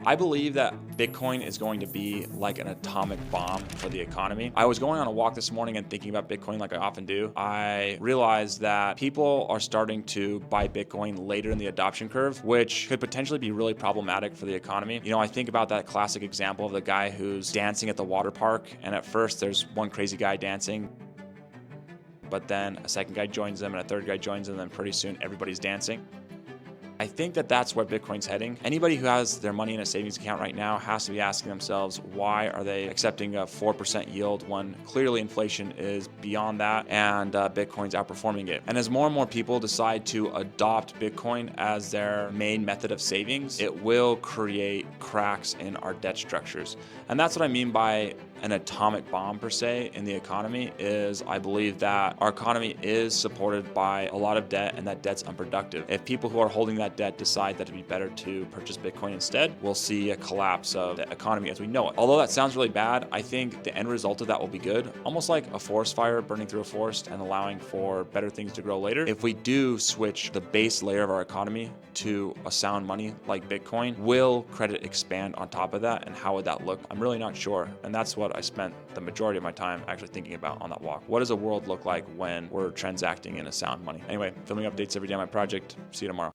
I believe that Bitcoin is going to be like an atomic bomb for the economy. I was going on a walk this morning and thinking about Bitcoin like I often do. I realized that people are starting to buy Bitcoin later in the adoption curve, which could potentially be really problematic for the economy. I think about that classic example of the guy who's dancing at the water park, and at first there's one crazy guy dancing, but then a second guy joins him and a third guy joins him, and then pretty soon everybody's dancing. I think that that's where Bitcoin's heading. Anybody who has their money in a savings account right now has to be asking themselves, why are they accepting a 4% yield when clearly inflation is beyond that and Bitcoin's outperforming it? And as more and more people decide to adopt Bitcoin as their main method of savings, it will create cracks in our debt structures. And that's what I mean by an atomic bomb per se in the economy. Is I believe that our economy is supported by a lot of debt, and that debt's unproductive. If people who are holding that debt decide that it'd be better to purchase Bitcoin instead, we'll see a collapse of the economy as we know it. Although that sounds really bad, I think the end result of that will be good. Almost like a forest fire burning through a forest and allowing for better things to grow later. If we do switch the base layer of our economy to a sound money like Bitcoin, will credit expand on top of that, and how would that look? I'm really not sure. And that's what I spent the majority of my time actually thinking about on that walk. What does a world look like when we're transacting in a sound money? Anyway, filming updates every day on my project. See you tomorrow.